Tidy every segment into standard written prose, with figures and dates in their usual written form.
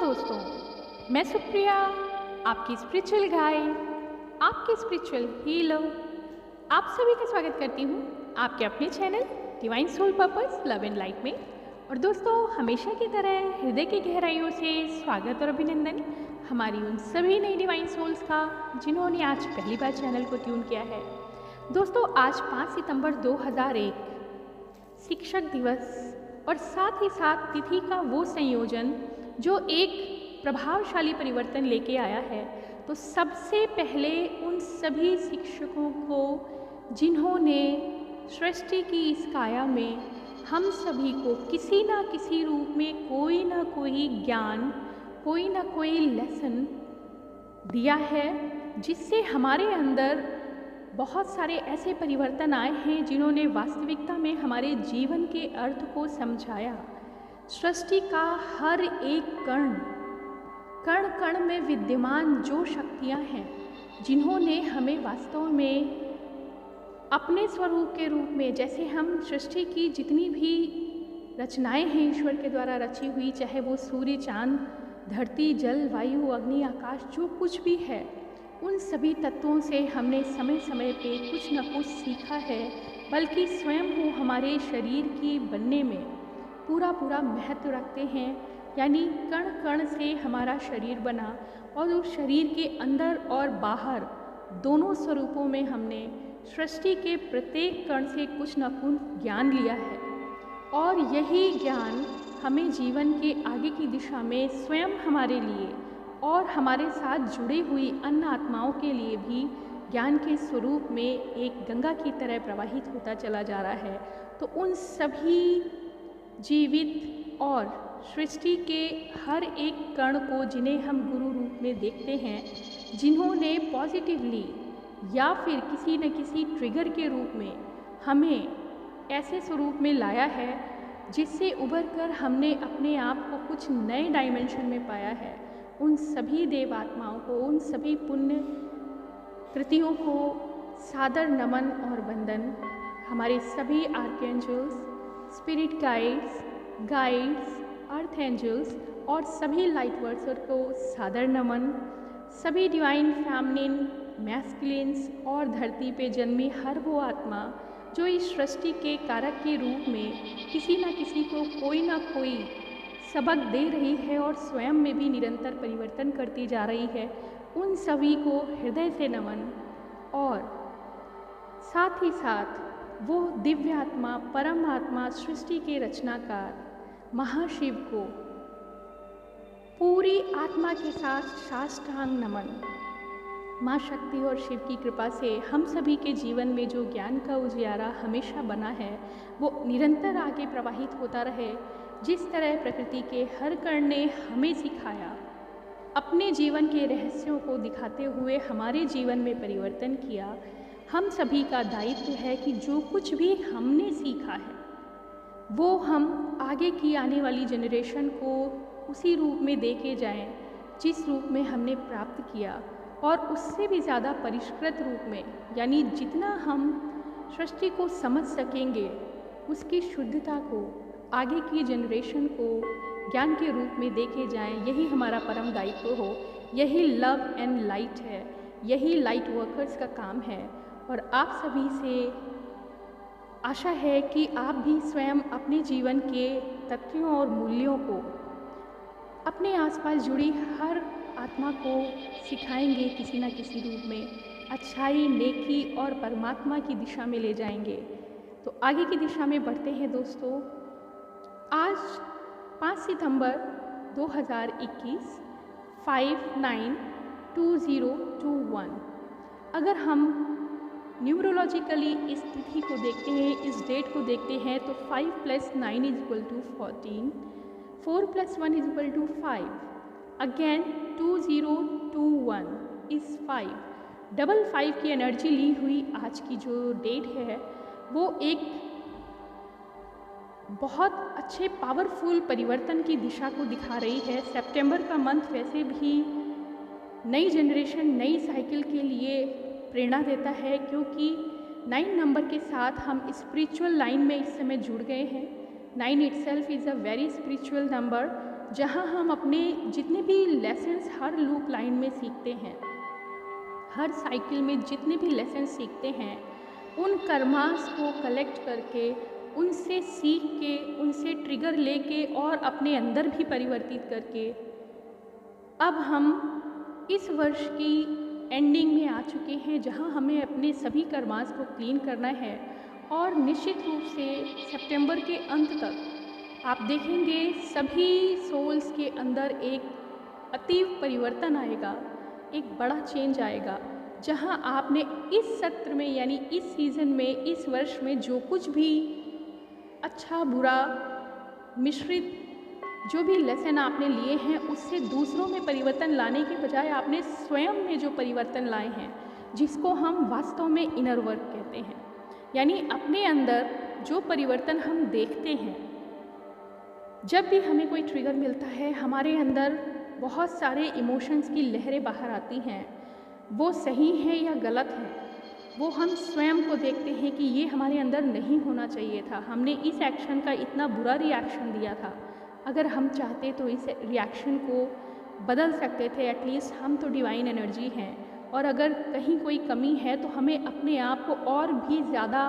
दोस्तों, मैं सुप्रिया, आपकी स्पिरिचुअल गाइड, आपकी स्पिरिचुअल हीलर, आप सभी का स्वागत करती हूँ आपके अपने channel divine soul purpose love and light में। और दोस्तों, हमेशा की तरह हृदय की गहराइयों से स्वागत और अभिनंदन हमारी उन सभी नई डिवाइन सोल्स का जिन्होंने आज पहली बार चैनल को ट्यून किया है। दोस्तों, आज 5 सितंबर 2001 शिक्षक दिवस और साथ ही साथ तिथि का वो संयोजन जो एक प्रभावशाली परिवर्तन लेके आया है। तो सबसे पहले उन सभी शिक्षकों को जिन्होंने सृष्टि की इस काया में हम सभी को किसी ना किसी रूप में कोई ना कोई ज्ञान, कोई ना कोई लेसन दिया है, जिससे हमारे अंदर बहुत सारे ऐसे परिवर्तन आए हैं जिन्होंने वास्तविकता में हमारे जीवन के अर्थ को समझाया। सृष्टि का हर एक कण कण कण में विद्यमान जो शक्तियाँ हैं, जिन्होंने हमें वास्तव में अपने स्वरूप के रूप में, जैसे हम सृष्टि की जितनी भी रचनाएं हैं ईश्वर के द्वारा रची हुई, चाहे वो सूर्य, चांद, धरती, जल, वायु, अग्नि, आकाश, जो कुछ भी है, उन सभी तत्वों से हमने समय समय पे कुछ न कुछ सीखा है, बल्कि स्वयं वो हमारे शरीर की बनने में पूरा महत्व रखते हैं। यानी कण कण से हमारा शरीर बना और उस शरीर के अंदर और बाहर दोनों स्वरूपों में हमने सृष्टि के प्रत्येक कण से कुछ न कुछ ज्ञान लिया है। और यही ज्ञान हमें जीवन के आगे की दिशा में स्वयं हमारे लिए और हमारे साथ जुड़ी हुई अन्य आत्माओं के लिए भी ज्ञान के स्वरूप में एक गंगा की तरह प्रवाहित होता चला जा रहा है। तो उन सभी जीवित और सृष्टि के हर एक कण को, जिन्हें हम गुरु रूप में देखते हैं, जिन्होंने पॉजिटिवली या फिर किसी न किसी ट्रिगर के रूप में हमें ऐसे स्वरूप में लाया है जिससे उभर कर हमने अपने आप को कुछ नए डायमेंशन में पाया है, उन सभी देवात्माओं को, उन सभी पुण्य कृतियों को सादर नमन और वंदन। हमारे सभी आर्कएंजल्स, स्पिरिट गाइड्स, अर्थ एंजल्स और सभी लाइट वर्कर्स को सादर नमन। सभी डिवाइन फेमिनिन, मैस्कुलिन्स और धरती पे जन्मी हर वो आत्मा जो इस सृष्टि के कारक के रूप में किसी न किसी को कोई ना कोई सबक दे रही है और स्वयं में भी निरंतर परिवर्तन करती जा रही है, उन सभी को हृदय से नमन। और साथ ही साथ वो दिव्य आत्मा, परम आत्मा, सृष्टि के रचनाकार महाशिव को पूरी आत्मा के साथ साष्टांग नमन। माँ शक्ति और शिव की कृपा से हम सभी के जीवन में जो ज्ञान का उजियारा हमेशा बना है, वो निरंतर आगे प्रवाहित होता रहे। जिस तरह प्रकृति के हर कण ने हमें सिखाया, अपने जीवन के रहस्यों को दिखाते हुए हमारे जीवन में परिवर्तन किया, हम सभी का दायित्व है कि जो कुछ भी हमने सीखा है वो हम आगे की आने वाली जनरेशन को उसी रूप में दे के जाएँ जिस रूप में हमने प्राप्त किया, और उससे भी ज़्यादा परिष्कृत रूप में। यानी जितना हम सृष्टि को समझ सकेंगे, उसकी शुद्धता को आगे की जनरेशन को ज्ञान के रूप में दे के जाएँ, यही हमारा परम दायित्व हो। यही लव एंड लाइट है, यही लाइट वर्कर्स का काम है। और आप सभी से आशा है कि आप भी स्वयं अपने जीवन के तथ्यों और मूल्यों को अपने आसपास जुड़ी हर आत्मा को सिखाएंगे, किसी न किसी रूप में अच्छाई, नेकी और परमात्मा की दिशा में ले जाएंगे। तो आगे की दिशा में बढ़ते हैं दोस्तों। आज 5 सितंबर 2021 592021, अगर हम न्यूमरोलॉजिकली इस तिथि को देखते हैं, इस डेट को देखते हैं, तो 5 + 9 = 14, 4 + 1 = 5, अगेन 2021 इज़ 5, डबल 5 की एनर्जी ली हुई आज की जो डेट है, वो एक बहुत अच्छे पावरफुल परिवर्तन की दिशा को दिखा रही है। सितंबर का मंथ वैसे भी नई जनरेशन, नई साइकिल के लिए प्रेरणा देता है, क्योंकि 9 नंबर के साथ हम स्पिरिचुअल लाइन में इस समय जुड़ गए हैं। 9 itself is a very spiritual number, जहाँ हम अपने जितने भी लेसन्स हर लूप लाइन में सीखते हैं, हर साइकिल में जितने भी लेसन्स सीखते हैं, उन कर्मास को कलेक्ट करके, उनसे सीख के, उनसे ट्रिगर लेके और अपने अंदर भी परिवर्तित करके अब हम इस वर्ष की एंडिंग में आ चुके हैं, जहां हमें अपने सभी कर्मास को क्लीन करना है। और निश्चित रूप से सितंबर के अंत तक आप देखेंगे सभी सोल्स के अंदर एक अतीव परिवर्तन आएगा, एक बड़ा चेंज आएगा, जहां आपने इस सत्र में यानी इस सीज़न में, इस वर्ष में जो कुछ भी अच्छा बुरा मिश्रित जो भी लेसन आपने लिए हैं, उससे दूसरों में परिवर्तन लाने के बजाय आपने स्वयं में जो परिवर्तन लाए हैं, जिसको हम वास्तव में इनर वर्क कहते हैं, यानी अपने अंदर जो परिवर्तन हम देखते हैं। जब भी हमें कोई ट्रिगर मिलता है, हमारे अंदर बहुत सारे इमोशंस की लहरें बाहर आती हैं, वो सही हैं या गलत हैं, वो हम स्वयं को देखते हैं कि ये हमारे अंदर नहीं होना चाहिए था, हमने इस एक्शन का इतना बुरा रिएक्शन दिया था, अगर हम चाहते तो इस रिएक्शन को बदल सकते थे, एटलीस्ट हम तो डिवाइन एनर्जी हैं, और अगर कहीं कोई कमी है तो हमें अपने आप को और भी ज़्यादा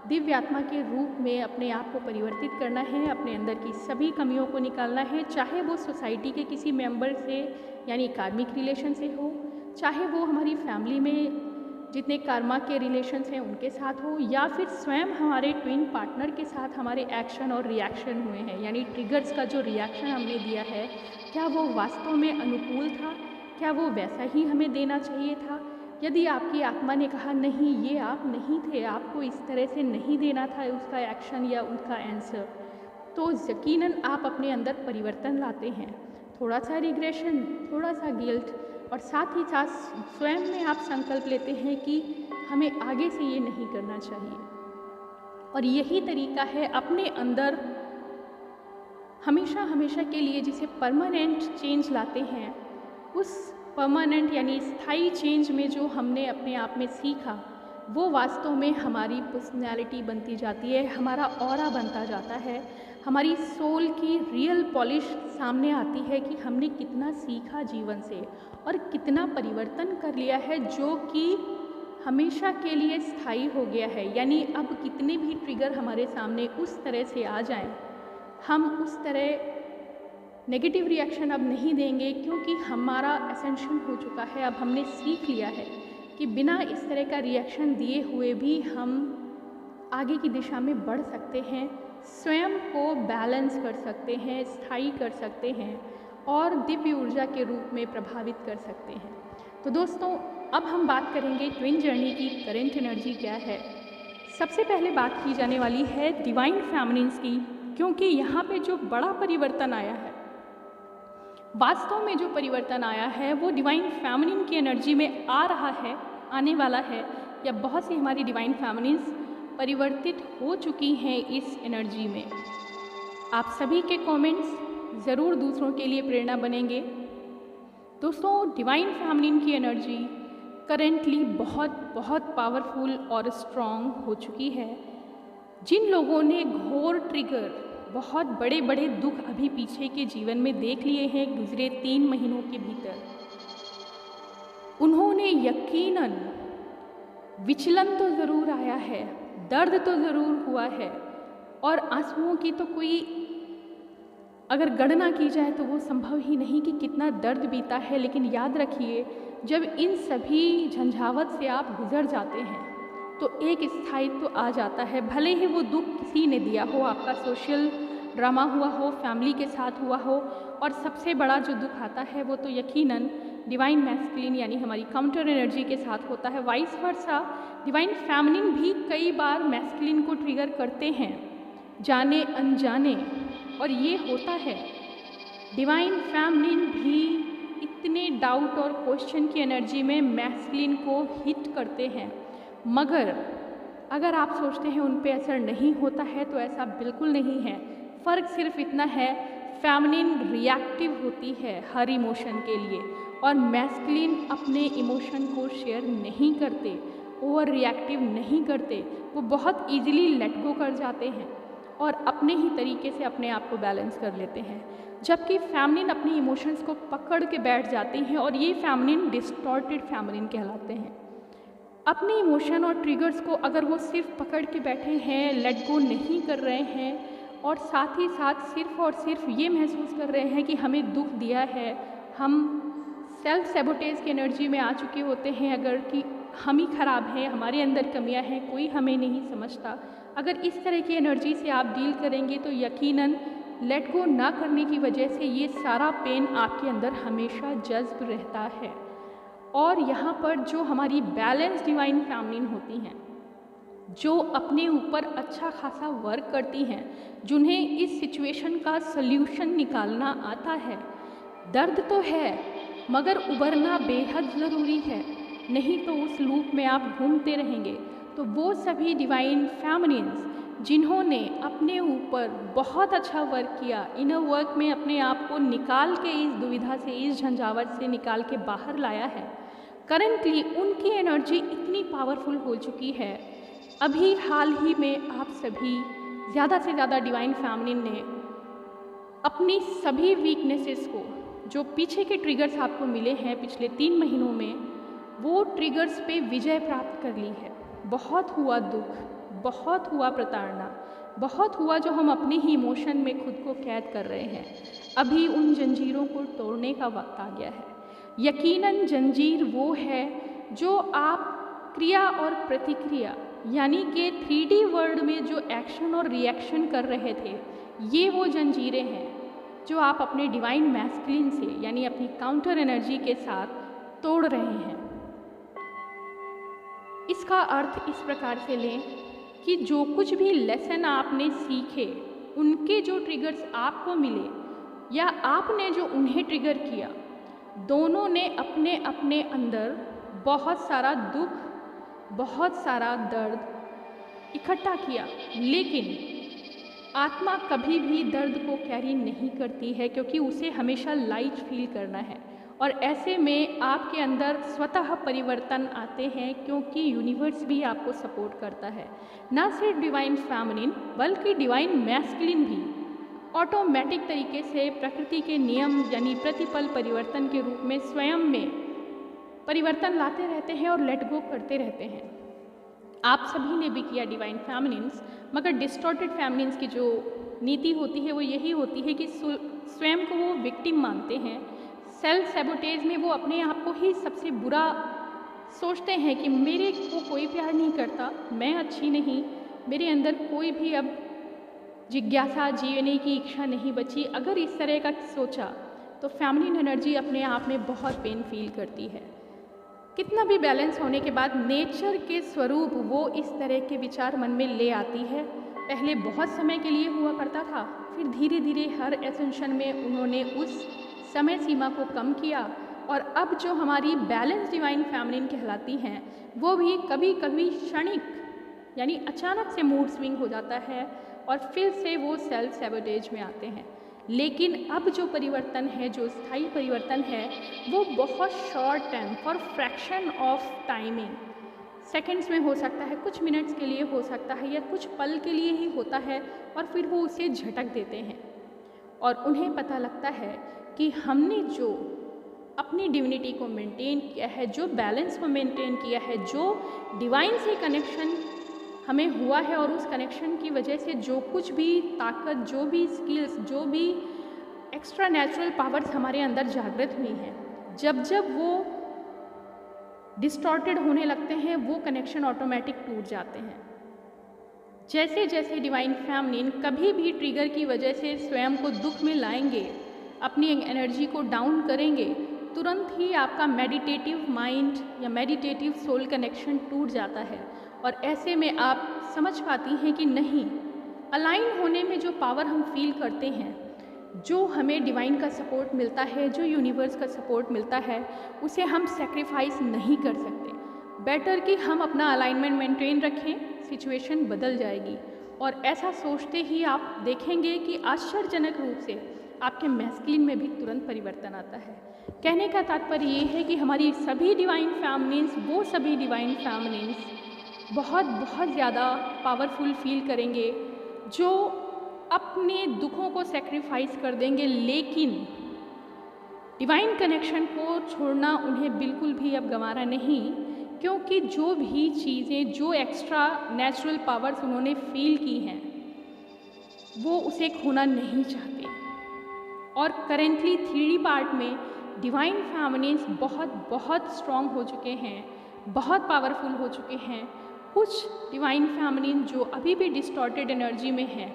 दिव्य आत्मा के रूप में अपने आप को परिवर्तित करना है, अपने अंदर की सभी कमियों को निकालना है, चाहे वो सोसाइटी के किसी मेंबर से यानी कार्मिक रिलेशन से हो, चाहे वो हमारी फैमिली में जितने कर्मा के रिलेशंस हैं उनके साथ हो, या फिर स्वयं हमारे ट्विन पार्टनर के साथ हमारे एक्शन और रिएक्शन हुए हैं, यानी ट्रिगर्स का जो रिएक्शन हमने दिया है, क्या वो वास्तव में अनुकूल था, क्या वो वैसा ही हमें देना चाहिए था। यदि आपकी आत्मा ने कहा नहीं, ये आप नहीं थे, आपको इस तरह से नहीं देना था उसका एक्शन या उसका आंसर, तो यकीनन आप अपने अंदर परिवर्तन लाते हैं, थोड़ा सा रिग्रेशन, थोड़ा सा गिल्ट, और साथ ही साथ स्वयं में आप संकल्प लेते हैं कि हमें आगे से ये नहीं करना चाहिए। और यही तरीका है अपने अंदर हमेशा हमेशा के लिए जिसे परमानेंट चेंज लाते हैं, उस परमानेंट यानी स्थायी चेंज में जो हमने अपने आप में सीखा, वो वास्तव में हमारी पर्सनैलिटी बनती जाती है, हमारा ऑरा बनता जाता है, हमारी सोल की रियल पॉलिश सामने आती है कि हमने कितना सीखा जीवन से और कितना परिवर्तन कर लिया है, जो कि हमेशा के लिए स्थायी हो गया है। यानी अब कितने भी ट्रिगर हमारे सामने उस तरह से आ जाएं, हम उस तरह नेगेटिव रिएक्शन अब नहीं देंगे, क्योंकि हमारा एसेंशन हो चुका है। अब हमने सीख लिया है कि बिना इस तरह का रिएक्शन दिए हुए भी हम आगे की दिशा में बढ़ सकते हैं, स्वयं को बैलेंस कर सकते हैं, स्थायी कर सकते हैं और दिव्य ऊर्जा के रूप में प्रभावित कर सकते हैं। तो दोस्तों, अब हम बात करेंगे ट्विन जर्नी की करेंट एनर्जी क्या है। सबसे पहले बात की जाने वाली है डिवाइन फेमिनिन्स की, क्योंकि यहाँ पे जो बड़ा परिवर्तन आया है, वास्तव में जो परिवर्तन आया है वो डिवाइन फेमिनिन की एनर्जी में आ रहा है, आने वाला है, या बहुत सी हमारी डिवाइन फेमिनिन्स परिवर्तित हो चुकी हैं इस एनर्जी में। आप सभी के कमेंट्स ज़रूर दूसरों के लिए प्रेरणा बनेंगे। दोस्तों, डिवाइन फेमिनिन की एनर्जी करेंटली बहुत बहुत पावरफुल और स्ट्रॉन्ग हो चुकी है। जिन लोगों ने घोर ट्रिगर, बहुत बड़े बड़े दुख अभी पीछे के जीवन में देख लिए हैं गुजरे 3 महीनों के भीतर, उन्होंने यकीनन विचलन तो ज़रूर आया है, दर्द तो ज़रूर हुआ है, और आंसुओं की तो कोई अगर गणना की जाए तो वो संभव ही नहीं कि कितना दर्द बीता है। लेकिन याद रखिए, जब इन सभी झंझावत से आप गुजर जाते हैं तो एक स्थायित्व तो आ जाता है। भले ही वो दुख किसी ने दिया हो, आपका सोशल ड्रामा हुआ हो, फैमिली के साथ हुआ हो, और सबसे बड़ा जो दुख आता है वो तो यकीनन डिवाइन मैस्कुलिन यानी हमारी काउंटर एनर्जी के साथ होता है। वाइस वर्सा डिवाइन फेमिनिन भी कई बार मैस्कुलिन को ट्रिगर करते हैं, जाने अनजाने, और ये होता है। डिवाइन फेमिनिन भी इतने डाउट और क्वेश्चन की एनर्जी में मैस्कुलिन को हिट करते हैं, मगर अगर आप सोचते हैं उन पे असर नहीं होता है तो ऐसा बिल्कुल नहीं है। फ़र्क सिर्फ इतना है, फेमिनिन रिएक्टिव होती है हर इमोशन के लिए, और मैस्कुलिन अपने इमोशन को शेयर नहीं करते, ओवर रिएक्टिव नहीं करते, वो बहुत इजीली लेट गो कर जाते हैं। और अपने ही तरीके से अपने आप को बैलेंस कर लेते हैं। जबकि फेमिनिन अपनी इमोशंस को पकड़ के बैठ जाती हैं और ये फेमिनिन डिस्टॉर्टेड फेमिनिन कहलाते हैं। अपने इमोशन और ट्रिगर्स को अगर वो सिर्फ पकड़ के बैठे हैं, लेट गो नहीं कर रहे हैं और साथ ही साथ सिर्फ और सिर्फ ये महसूस कर रहे हैं कि हमें दुख दिया है, हम सेल्फ सैबोटेज की एनर्जी में आ चुके होते हैं, अगर कि हम ही ख़राब हैं, हमारे अंदर कमियां हैं, कोई हमें नहीं समझता, अगर इस तरह की एनर्जी से आप डील करेंगे तो यकीनन लेट गो ना करने की वजह से ये सारा पेन आपके अंदर हमेशा जज्ब रहता है। और यहाँ पर जो हमारी बैलेंस डिवाइन फेमिनिन होती हैं, जो अपने ऊपर अच्छा खासा वर्क करती हैं, जिन्हें इस सिचुएशन का सल्यूशन निकालना आता है, दर्द तो है मगर उबरना बेहद ज़रूरी है, नहीं तो उस लूप में आप घूमते रहेंगे। तो वो सभी डिवाइन फेमिनिन्स जिन्होंने अपने ऊपर बहुत अच्छा वर्क किया, इनर वर्क में अपने आप को निकाल के इस दुविधा से, इस झंझावत से निकाल के बाहर लाया है, करंटली उनकी एनर्जी इतनी पावरफुल हो चुकी है। अभी हाल ही में आप सभी ज़्यादा से ज़्यादा डिवाइन फेमिनिन ने अपनी सभी वीकनेसेस को, जो पीछे के ट्रिगर्स आपको मिले हैं पिछले 3 महीनों में, वो ट्रिगर्स पे विजय प्राप्त कर ली है। बहुत हुआ दुख, बहुत हुआ प्रताड़ना, बहुत हुआ जो हम अपने ही इमोशन में खुद को कैद कर रहे हैं। अभी उन जंजीरों को तोड़ने का वक्त आ गया है। यकीनन जंजीर वो है जो आप क्रिया और प्रतिक्रिया यानी कि 3D वर्ल्ड में जो एक्शन और रिएक्शन कर रहे थे, ये वो जंजीरें हैं जो आप अपने डिवाइन मैस्कुलिन से यानी अपनी काउंटर एनर्जी के साथ तोड़ रहे हैं। इसका अर्थ इस प्रकार से लें कि जो कुछ भी लेसन आपने सीखे, उनके जो ट्रिगर्स आपको मिले या आपने जो उन्हें ट्रिगर किया, दोनों ने अपने अपने अंदर बहुत सारा दुख, बहुत सारा दर्द इकट्ठा किया। लेकिन आत्मा कभी भी दर्द को कैरी नहीं करती है, क्योंकि उसे हमेशा लाइट फील करना है। और ऐसे में आपके अंदर स्वतः परिवर्तन आते हैं, क्योंकि यूनिवर्स भी आपको सपोर्ट करता है। ना सिर्फ डिवाइन फेमिनिन बल्कि डिवाइन मैस्कुलिन भी ऑटोमेटिक तरीके से प्रकृति के नियम यानी प्रतिपल परिवर्तन के रूप में स्वयं में परिवर्तन लाते रहते हैं और लेट गो करते रहते हैं। आप सभी ने भी किया डिवाइन फेमिनिन्स, मगर डिस्टॉर्टेड फेमिनिन्स की जो नीति होती है वो यही होती है कि स्वयं को वो विक्टिम मानते हैं। सेल्फ सैबोटेज में वो अपने आप को ही सबसे बुरा सोचते हैं कि मेरे को कोई प्यार नहीं करता, मैं अच्छी नहीं, मेरे अंदर कोई भी अब जिज्ञासा, जीने की इच्छा नहीं बची। अगर इस तरह का सोचा तो फेमिनिन एनर्जी अपने आप में बहुत पेन फील करती है। कितना भी बैलेंस होने के बाद नेचर के स्वरूप वो इस तरह के विचार मन में ले आती है। पहले बहुत समय के लिए हुआ करता था, फिर धीरे धीरे हर एसेंशन में उन्होंने उस समय सीमा को कम किया और अब जो हमारी बैलेंस डिवाइन फेमिनिन कहलाती हैं, वो भी कभी कभी क्षणिक यानी अचानक से मूड स्विंग हो जाता है और फिर से वो सेल्फ सैबोटेज में आते हैं। लेकिन अब जो परिवर्तन है, जो स्थायी परिवर्तन है, वो बहुत short time for fraction of timing, seconds में हो सकता है, कुछ मिनट्स के लिए हो सकता है या कुछ पल के लिए ही होता है और फिर वो उसे झटक देते हैं और उन्हें पता लगता है कि हमने जो अपनी डिविनिटी को मेंटेन किया है, जो बैलेंस को मेंटेन किया है, जो डिवाइन से कनेक्शन हमें हुआ है और उस कनेक्शन की वजह से जो कुछ भी ताकत, जो भी स्किल्स, जो भी एक्स्ट्रा नेचुरल पावर्स हमारे अंदर जागृत हुई हैं, जब जब वो डिस्टॉर्टेड होने लगते हैं, वो कनेक्शन ऑटोमेटिक टूट जाते हैं। जैसे जैसे डिवाइन फेमिनिन कभी भी ट्रिगर की वजह से स्वयं को दुख में लाएंगे, अपनी एनर्जी को डाउन करेंगे, तुरंत ही आपका मेडिटेटिव माइंड या मेडिटेटिव सोल कनेक्शन टूट जाता है और ऐसे में आप समझ पाती हैं कि नहीं, अलाइन होने में जो पावर हम फील करते हैं, जो हमें डिवाइन का सपोर्ट मिलता है, जो यूनिवर्स का सपोर्ट मिलता है, उसे हम सेक्रीफाइस नहीं कर सकते। बेटर कि हम अपना अलाइनमेंट मेंटेन रखें, सिचुएशन बदल जाएगी। और ऐसा सोचते ही आप देखेंगे कि आश्चर्यजनक रूप से आपके मैस्कुलिन में भी तुरंत परिवर्तन आता है। कहने का तात्पर्य ये है कि हमारी सभी डिवाइन फेमिनिन्स, वो सभी डिवाइन फेमिनिन्स बहुत बहुत ज़्यादा पावरफुल फील करेंगे जो अपने दुखों को सेक्रीफाइस कर देंगे, लेकिन डिवाइन कनेक्शन को छोड़ना उन्हें बिल्कुल भी अब गंवारा नहीं, क्योंकि जो भी चीज़ें, जो एक्स्ट्रा नेचुरल पावर्स उन्होंने फील की हैं, वो उसे खोना नहीं चाहते। और करेंटली 3D पार्ट में डिवाइन फेमिनिन्स बहुत स्ट्रॉन्ग हो चुके हैं, बहुत पावरफुल हो चुके हैं। कुछ डिवाइन फेमिनिन जो अभी भी डिस्टॉर्टेड एनर्जी में हैं,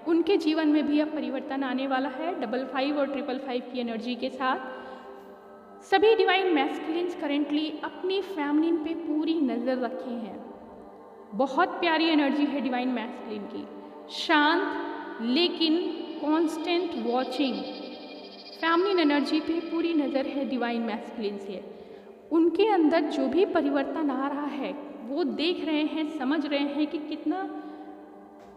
उनके जीवन में भी अब परिवर्तन आने वाला है 55 और 555 की एनर्जी के साथ। सभी डिवाइन मैस्कुलिन्स करेंटली अपनी फेमिनिन पे पूरी नज़र रखे हैं। बहुत प्यारी एनर्जी है डिवाइन मैस्कुलिन की, शांत लेकिन कांस्टेंट वॉचिंग फेमिनिन एनर्जी पे पूरी नज़र है डिवाइन मैस्कुलिन से। उनके अंदर जो भी परिवर्तन आ रहा है वो देख रहे हैं, समझ रहे हैं कि कितना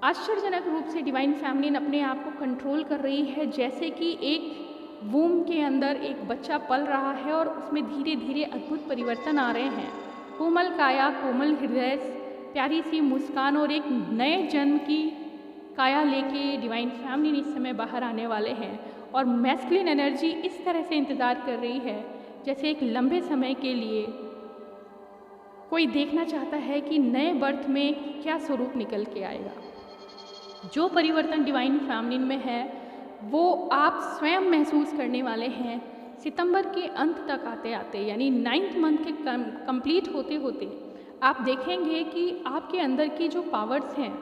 आश्चर्यजनक रूप से डिवाइन फेमिनिन अपने आप को कंट्रोल कर रही है। जैसे कि एक वूम के अंदर एक बच्चा पल रहा है और उसमें धीरे धीरे अद्भुत परिवर्तन आ रहे हैं। कोमल काया, कोमल हृदय, प्यारी सी मुस्कान और एक नए जन्म की काया लेके डिवाइन फेमिनिन इस समय बाहर आने वाले हैं। और मैस्कुलिन एनर्जी इस तरह से इंतज़ार कर रही है जैसे एक लंबे समय के लिए कोई देखना चाहता है कि नए बर्थ में क्या स्वरूप निकल के आएगा। जो परिवर्तन डिवाइन फेमिनिन में है वो आप स्वयं महसूस करने वाले हैं सितंबर के अंत तक आते आते, यानी 9th मंथ के कंप्लीट होते होते आप देखेंगे कि आपके अंदर की जो पावर्स हैं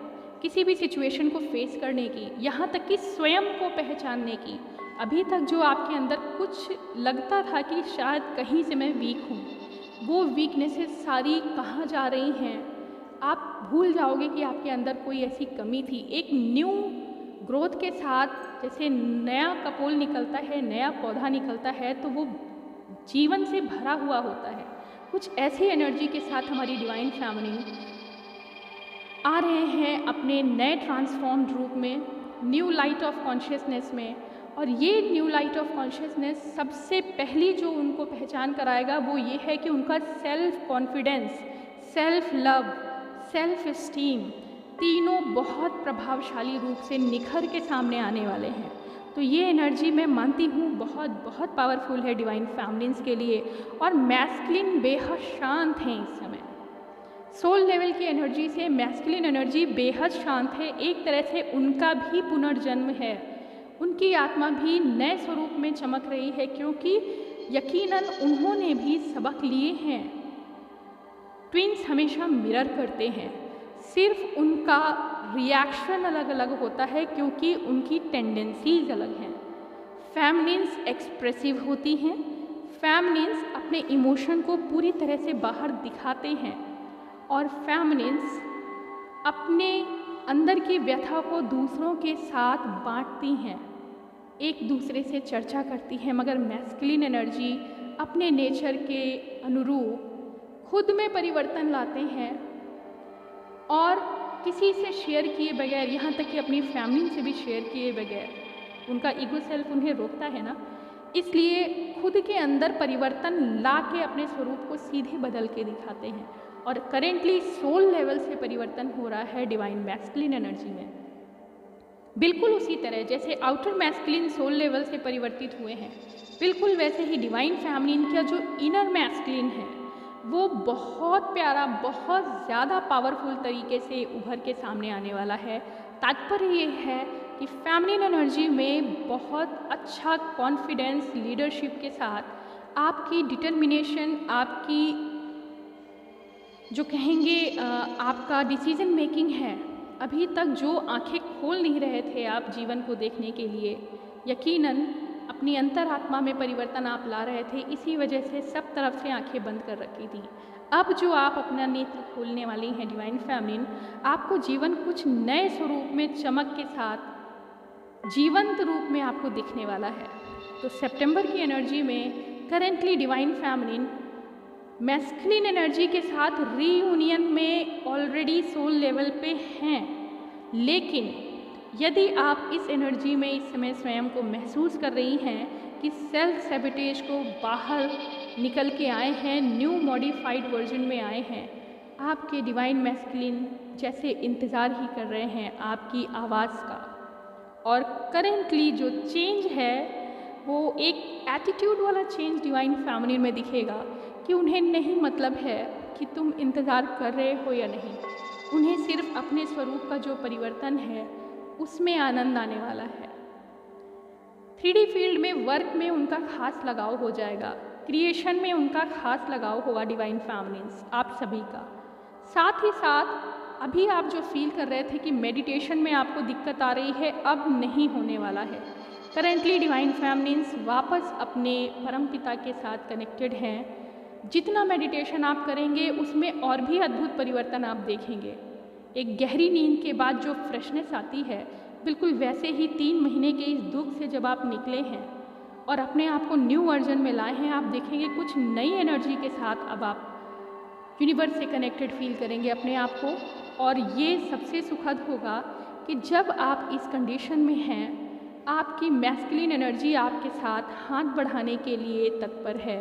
किसी भी सिचुएशन को फेस करने की, यहाँ तक कि स्वयं को पहचानने की, अभी तक जो आपके अंदर कुछ लगता था कि शायद कहीं से मैं वीक हूँ, वो वीकनेसेस सारी कहाँ जा रही हैं, आप भूल जाओगे कि आपके अंदर कोई ऐसी कमी थी। एक न्यू ग्रोथ के साथ जैसे नया कपोल निकलता है, नया पौधा निकलता है, तो वो जीवन से भरा हुआ होता है। कुछ ऐसी एनर्जी के साथ हमारी डिवाइन फेमिनिन आ रहे हैं अपने नए ट्रांसफॉर्म्ड रूप में, न्यू लाइट ऑफ कॉन्शियसनेस में। और ये न्यू लाइट ऑफ कॉन्शियसनेस सबसे पहली जो उनको पहचान कराएगा वो ये है कि उनका self confidence, self love, self esteem तीनों बहुत प्रभावशाली रूप से निखर के सामने आने वाले हैं। तो ये एनर्जी मैं मानती हूँ बहुत पावरफुल है डिवाइन फेमिनिन्स के लिए। और मैस्कुलिन बेहद शांत हैं इस समय, सोल लेवल की एनर्जी से मैस्कुलिन एनर्जी बेहद शांत है। एक तरह से उनका भी पुनर्जन्म है, उनकी आत्मा भी नए स्वरूप में चमक रही है, क्योंकि यकीनन उन्होंने भी सबक लिए हैं। ट्विन्स हमेशा मिरर करते हैं, सिर्फ उनका रिएक्शन अलग अलग होता है क्योंकि उनकी टेंडेंसीज अलग हैं। फेमिनिन्स एक्सप्रेसिव होती हैं, फेमिनिन्स अपने इमोशन को पूरी तरह से बाहर दिखाते हैं, और फेमिनिन्स अपने अंदर की व्यथा को दूसरों के साथ बांटती हैं, एक दूसरे से चर्चा करती हैं। मगर मैस्कुलिन एनर्जी अपने नेचर के अनुरूप खुद में परिवर्तन लाते हैं और किसी से शेयर किए बगैर, यहाँ तक कि अपनी फैमिली से भी शेयर किए बगैर, उनका ईगो सेल्फ उन्हें रोकता है ना, इसलिए खुद के अंदर परिवर्तन ला के अपने स्वरूप को सीधे बदल के दिखाते हैं। और करेंटली सोल लेवल से परिवर्तन हो रहा है डिवाइन मैस्कुलिन एनर्जी में, बिल्कुल उसी तरह जैसे आउटर मैस्कुलिन सोल लेवल से परिवर्तित हुए हैं, बिल्कुल वैसे ही डिवाइन फेमिनिन का जो इनर मैस्कुलिन है वो बहुत प्यारा, बहुत ज़्यादा पावरफुल तरीके से उभर के सामने आने वाला है। तात्पर्य ये है कि फेमिनिन एनर्जी में बहुत अच्छा कॉन्फिडेंस, लीडरशिप के साथ आपकी डिटर्मिनेशन, आपकी जो कहेंगे आपका डिसीजन मेकिंग है, अभी तक जो आंखें खोल नहीं रहे थे आप जीवन को देखने के लिए, यकीनन अपनी अंतरात्मा में परिवर्तन आप ला रहे थे, इसी वजह से सब तरफ से आंखें बंद कर रखी थी। अब जो आप अपना नेत्र खोलने वाली हैं डिवाइन फेमिनिन, आपको जीवन कुछ नए स्वरूप में, चमक के साथ, जीवंत रूप में आपको दिखने वाला है। तो सितंबर की एनर्जी में currently divine feminine masculine energy के साथ रीयूनियन में ऑलरेडी सोल लेवल पे हैं, लेकिन यदि आप इस एनर्जी में इस समय स्वयं को महसूस कर रही हैं कि सेल्फ सैबोटेज को बाहर निकल के आए हैं, न्यू मॉडिफाइड वर्जन में आए हैं, आपके डिवाइन मैस्कुलिन जैसे इंतज़ार ही कर रहे हैं आपकी आवाज़ का, और करेंटली जो चेंज है वो एक एटीट्यूड वाला चेंज डिवाइन फैमिली में दिखेगा कि उन्हें नहीं मतलब है कि तुम इंतज़ार कर रहे हो या नहीं। उन्हें सिर्फ अपने स्वरूप का जो परिवर्तन है उसमें आनंद आने वाला है। 3D फील्ड में वर्क में उनका खास लगाव हो जाएगा, क्रिएशन में उनका खास लगाव होगा डिवाइन फैमिलीज आप सभी का। साथ ही साथ अभी आप जो फील कर रहे थे कि मेडिटेशन में आपको दिक्कत आ रही है, अब नहीं होने वाला है। करेंटली डिवाइन फैमिलीज वापस अपने परमपिता के साथ कनेक्टेड हैं। जितना मेडिटेशन आप करेंगे उसमें और भी अद्भुत परिवर्तन आप देखेंगे। एक गहरी नींद के बाद जो फ्रेशनेस आती है, बिल्कुल वैसे ही 3 महीने के इस दुख से जब आप निकले हैं और अपने आप को न्यू वर्जन में लाए हैं, आप देखेंगे कुछ नई एनर्जी के साथ अब आप यूनिवर्स से कनेक्टेड फील करेंगे अपने आप को। और ये सबसे सुखद होगा कि जब आप इस कंडीशन में हैं, आपकी मैस्कुलिन एनर्जी आपके साथ हाथ बढ़ाने के लिए तत्पर है।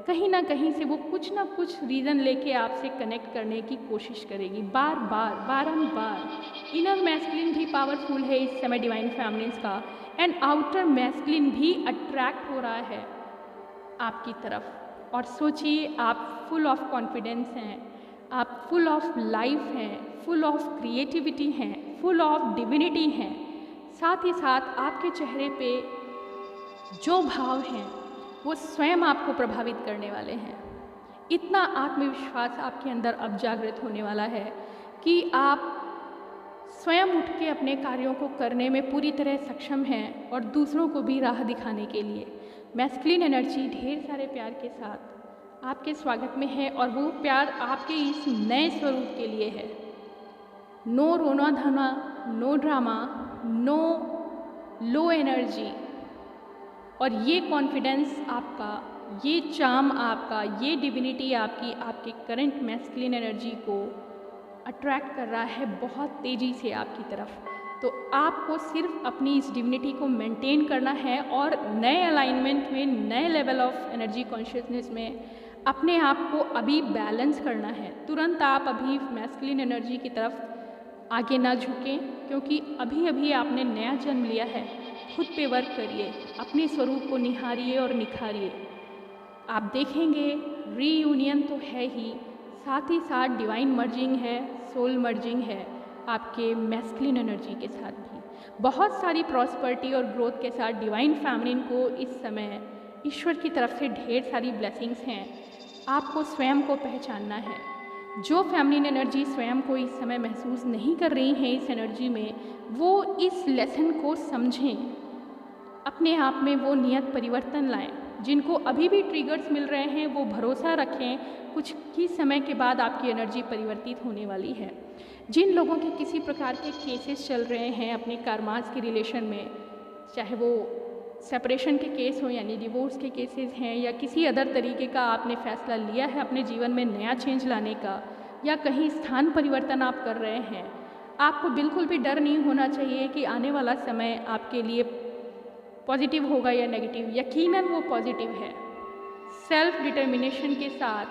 कहीं ना कहीं से वो कुछ ना कुछ रीज़न लेके आपसे कनेक्ट करने की कोशिश करेगी, बार बार बारंबार। इनर मैस्कुलिन भी पावरफुल है इस समय डिवाइन फैमिलीज का, एंड आउटर मैस्कुलिन भी अट्रैक्ट हो रहा है आपकी तरफ। और सोचिए, आप फुल ऑफ कॉन्फिडेंस हैं, आप फुल ऑफ लाइफ हैं, फुल ऑफ क्रिएटिविटी हैं, फुल ऑफ डिविनिटी हैं। साथ ही साथ आपके चेहरे पे जो भाव हैं वो स्वयं आपको प्रभावित करने वाले हैं। इतना आत्मविश्वास आपके अंदर अब जागृत होने वाला है कि आप स्वयं उठ के अपने कार्यों को करने में पूरी तरह सक्षम हैं और दूसरों को भी राह दिखाने के लिए। मैस्कुलिन एनर्जी ढेर सारे प्यार के साथ आपके स्वागत में है और वो प्यार आपके इस नए स्वरूप के लिए है। नो रोना धना, no drama, no low energy. और ये कॉन्फिडेंस आपका, ये चार्म आपका, ये डिविनिटी आपकी, आपके करंट मैस्कुलिन एनर्जी को अट्रैक्ट कर रहा है बहुत तेज़ी से आपकी तरफ। तो आपको सिर्फ अपनी इस डिविनिटी को मेंटेन करना है और नए अलाइनमेंट में, नए लेवल ऑफ एनर्जी कॉन्शियसनेस में अपने आप को अभी बैलेंस करना है। तुरंत आप अभी मैस्कुलिन एनर्जी की तरफ आगे ना झुकें, क्योंकि अभी अभी आपने नया जन्म लिया है। खुद पे वर्क करिए, अपने स्वरूप को निहारिए और निखारिए। आप देखेंगे रीयूनियन तो है ही, साथ ही साथ डिवाइन मर्जिंग है, सोल मर्जिंग है आपके मैस्कुलिन एनर्जी के साथ भी। बहुत सारी प्रॉस्पेरिटी और ग्रोथ के साथ डिवाइन फैमिलीन को इस समय ईश्वर की तरफ से ढेर सारी ब्लेसिंग्स हैं। आपको स्वयं को पहचानना है। जो फैमिलीन एनर्जी स्वयं को इस समय महसूस नहीं कर रही हैं इस एनर्जी में, वो इस लेसन को समझें, अपने आप में वो नियत परिवर्तन लाएं। जिनको अभी भी ट्रिगर्स मिल रहे हैं वो भरोसा रखें, कुछ ही समय के बाद आपकी एनर्जी परिवर्तित होने वाली है। जिन लोगों के किसी प्रकार के केसेस चल रहे हैं अपने कर्मास के रिलेशन में, चाहे वो सेपरेशन के केस हो यानी डिवोर्स के केसेस हैं, या किसी अदर तरीके का आपने फैसला लिया है अपने जीवन में नया चेंज लाने का, या कहीं स्थान परिवर्तन आप कर रहे हैं, आपको बिल्कुल भी डर नहीं होना चाहिए कि आने वाला समय आपके लिए पॉजिटिव होगा या नेगेटिव। यकीनन वो पॉजिटिव है। सेल्फ डिटर्मिनेशन के साथ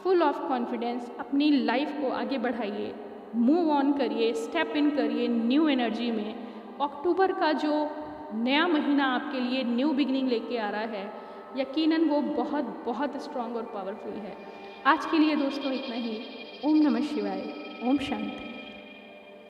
फुल ऑफ कॉन्फिडेंस अपनी लाइफ को आगे बढ़ाइए, मूव ऑन करिए, स्टेप इन करिए न्यू एनर्जी में। अक्टूबर का जो नया महीना आपके लिए न्यू बिगिनिंग लेके आ रहा है, यकीनन वो बहुत बहुत स्ट्रॉन्ग और पावरफुल है। आज के लिए दोस्तों इतना ही। ओम नमः शिवाय, ओम शांति।